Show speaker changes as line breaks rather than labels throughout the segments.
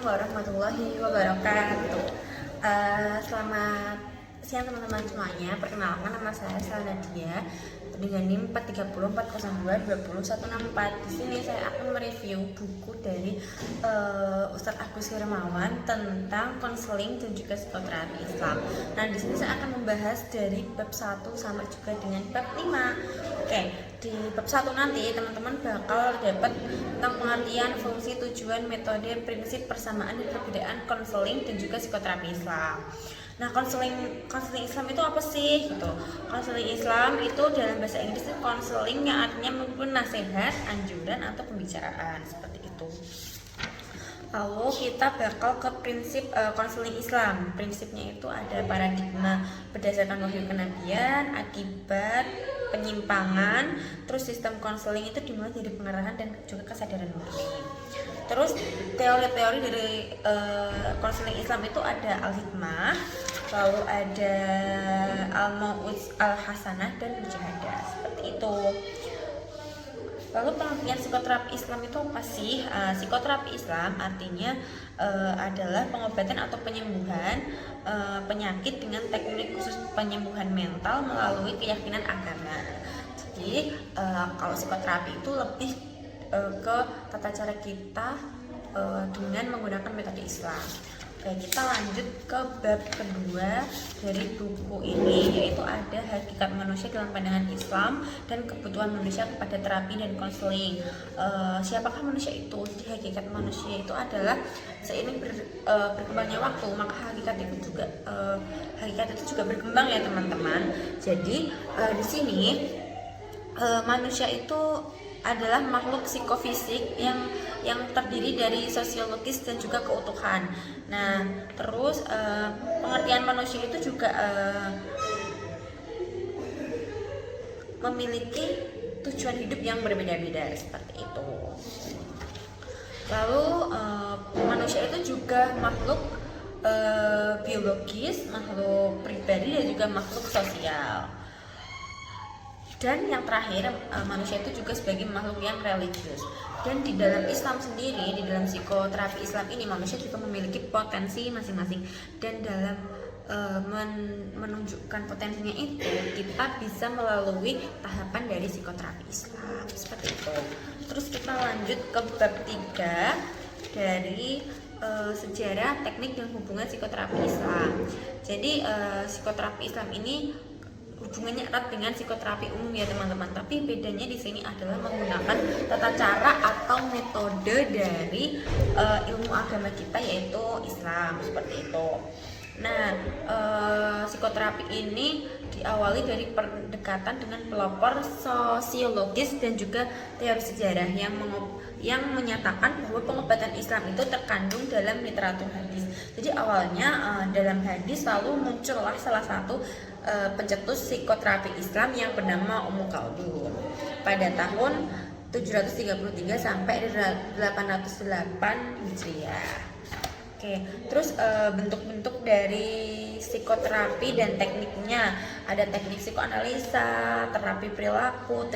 Assalamualaikum warahmatullahi wabarakatuh. Selamat siang teman-teman semuanya. Perkenalkan, nama saya Salnadia dengan NIM 434022014. Di sini saya akan mereview buku dari Ustadz Agus Hermawan tentang konseling dan juga psikoterapi Islam. Nah, di sini saya akan membahas dari bab 1 sampai juga dengan bab 5. Oke, di bab 1 nanti teman-teman bakal dapat tentang pengertian, fungsi, tujuan, metode, prinsip, persamaan dan perbedaan konseling dan juga psikoterapi Islam. Nah, konseling Islam itu apa sih? Gitu. Konseling Islam itu dalam bahasa Inggris itu konseling yang artinya merupakan nasihat, anjuran atau pembicaraan seperti itu. Lalu kita bakal ke prinsip konseling Islam. Prinsipnya itu ada paradigma berdasarkan wahyu kenabian, akibat, penyimpangan, terus sistem konseling itu dimulai dari pengarahan dan juga kesadaran murni. Terus teori-teori dari konseling Islam itu ada al-hikmah, lalu ada al-mau'uz al-hasanah dan mujahadah seperti itu. Lalu pengertian psikoterapi Islam itu apa sih? Psikoterapi Islam artinya adalah pengobatan atau penyembuhan penyakit dengan teknik khusus penyembuhan mental melalui keyakinan agama. Jadi kalau psikoterapi itu lebih ke tata cara kita dengan menggunakan metode Islam. Oke, kita lanjut ke bab kedua dari buku ini, yaitu ada hakikat manusia dalam pandangan Islam dan kebutuhan manusia kepada terapi dan konseling. Siapakah manusia itu? Jadi hakikat manusia itu adalah seiring berkembangnya waktu, maka hakikat itu juga berkembang ya teman-teman. Jadi di sini manusia itu adalah makhluk psikofisik yang terdiri dari sosiologis dan juga keutuhan. Nah, terus pengertian manusia itu juga memiliki tujuan hidup yang berbeda-beda seperti itu. Lalu manusia itu juga makhluk biologis, makhluk pribadi dan juga makhluk sosial. Dan yang terakhir, manusia itu juga sebagai makhluk yang religius. Dan di dalam Islam sendiri, di dalam psikoterapi Islam ini, manusia juga memiliki potensi masing-masing. Dan dalam menunjukkan potensinya itu, kita bisa melalui tahapan dari psikoterapi Islam seperti itu. Terus kita lanjut ke bab 3 dari sejarah, teknik, dan hubungan psikoterapi Islam. Jadi psikoterapi Islam ini hubungannya erat dengan psikoterapi umum ya teman-teman, tapi bedanya di sini adalah menggunakan tata cara atau metode dari ilmu agama kita, yaitu Islam seperti itu. Nah, psikoterapi ini diawali dari pendekatan dengan pelopor sosiologis dan juga teori sejarah yang menyatakan bahwa pengobatan Islam itu terkandung dalam literatur hadis. Jadi awalnya dalam hadis lalu muncullah salah satu pencetus psikoterapi Islam yang bernama Ummu Khaldun pada tahun 733 sampai 808 Hijriah. Oke, terus bentuk-bentuk dari psikoterapi dan tekniknya ada teknik psikoanalisa, terapi perilaku,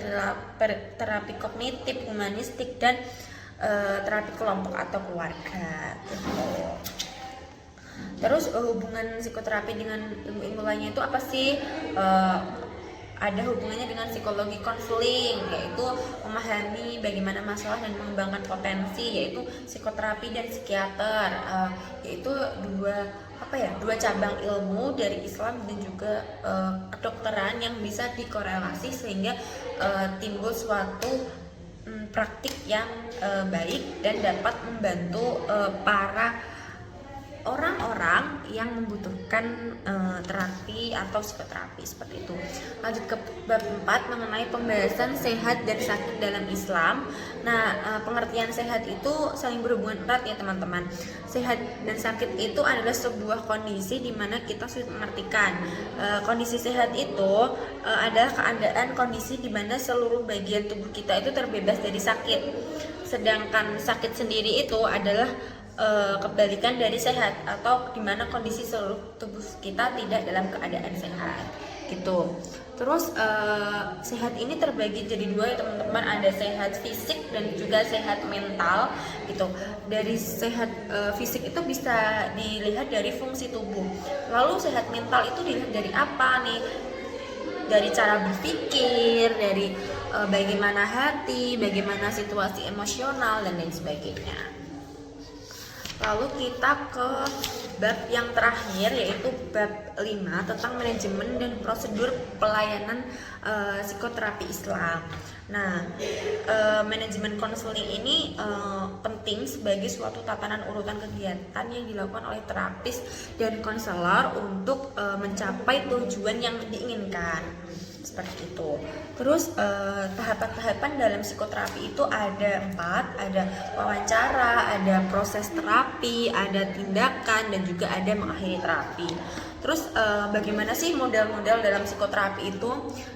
terapi kognitif, humanistik, dan terapi kelompok atau keluarga. Terus hubungan psikoterapi dengan ilmu-ilmu lainnya itu apa sih? Ada hubungannya dengan psikologi konseling, yaitu memahami bagaimana masalah dan mengembangkan potensi, yaitu psikoterapi dan psikiater, yaitu dua cabang ilmu dari Islam dan juga kedokteran yang bisa dikorelasi sehingga timbul suatu praktik yang baik dan dapat membantu para orang-orang yang membutuhkan terapi atau psikoterapi seperti itu. Lanjut ke bab 4 mengenai pembahasan sehat dan sakit dalam Islam. Nah, pengertian sehat itu saling berhubungan erat ya teman-teman. Sehat dan sakit itu adalah sebuah kondisi di mana kita sulit mengartikan. Kondisi sehat itu adalah keadaan kondisi di mana seluruh bagian tubuh kita itu terbebas dari sakit. Sedangkan sakit sendiri itu adalah kebalikan dari sehat, atau dimana kondisi seluruh tubuh kita tidak dalam keadaan sehat gitu. Terus sehat ini terbagi jadi dua ya teman-teman, ada sehat fisik dan juga sehat mental gitu. Dari sehat fisik itu bisa dilihat dari fungsi tubuh. Lalu sehat mental itu dilihat dari apa nih? Dari cara berpikir, dari bagaimana hati, bagaimana situasi emosional dan lain sebagainya. Lalu kita ke bab yang terakhir, yaitu bab 5 tentang manajemen dan prosedur pelayanan psikoterapi Islam. Nah, manajemen konseling ini penting sebagai suatu tatanan urutan kegiatan yang dilakukan oleh terapis dan konselor untuk mencapai tujuan yang diinginkan. Seperti itu. Terus tahapan-tahapan dalam psikoterapi itu ada 4, ada wawancara, ada proses terapi, ada tindakan, dan juga ada mengakhiri terapi. Terus bagaimana sih model-model dalam psikoterapi itu?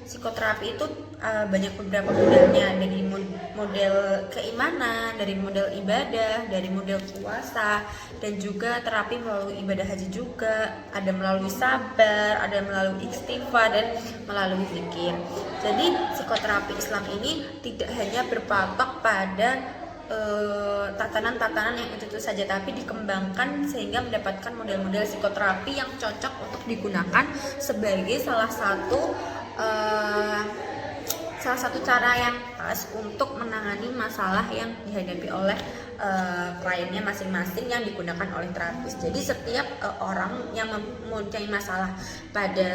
Psikoterapi itu banyak beberapa modelnya, dari model keimanan, dari model ibadah, dari model puasa, dan juga terapi melalui ibadah haji juga, ada melalui sabar, ada melalui istighfar, dan melalui zikir. Jadi psikoterapi Islam ini tidak hanya berpatok pada tatanan-tatanan yang itu saja, tapi dikembangkan sehingga mendapatkan model-model psikoterapi yang cocok untuk digunakan sebagai salah satu cara yang pas untuk menangani masalah yang dihadapi oleh kliennya masing-masing yang digunakan oleh terapis. Jadi setiap orang yang mempunyai masalah pada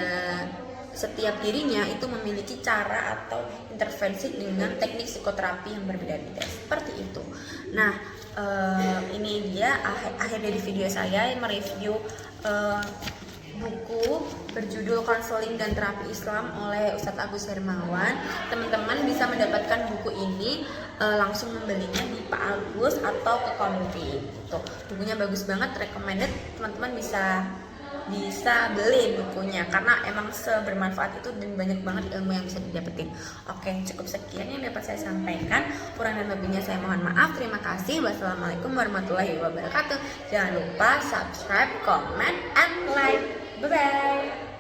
setiap dirinya itu memiliki cara atau intervensi dengan teknik psikoterapi yang berbeda-beda, seperti itu. Nah, ini dia akhir dari video saya yang mereview buku berjudul Konseling dan Terapi Islam oleh Ustadz Agus Hermawan. Teman-teman bisa mendapatkan buku ini langsung membelinya di Pak Agus atau ke Konfi. Tuh, bukunya bagus banget, recommended. Teman-teman bisa beli bukunya karena emang sebermanfaat itu dan banyak banget ilmu yang bisa didapetin. Oke, cukup sekian yang dapat saya sampaikan. Kurang dan lebihnya saya mohon maaf. Terima kasih. Wassalamualaikum warahmatullahi wabarakatuh. Jangan lupa subscribe, comment, and like. Bye bye.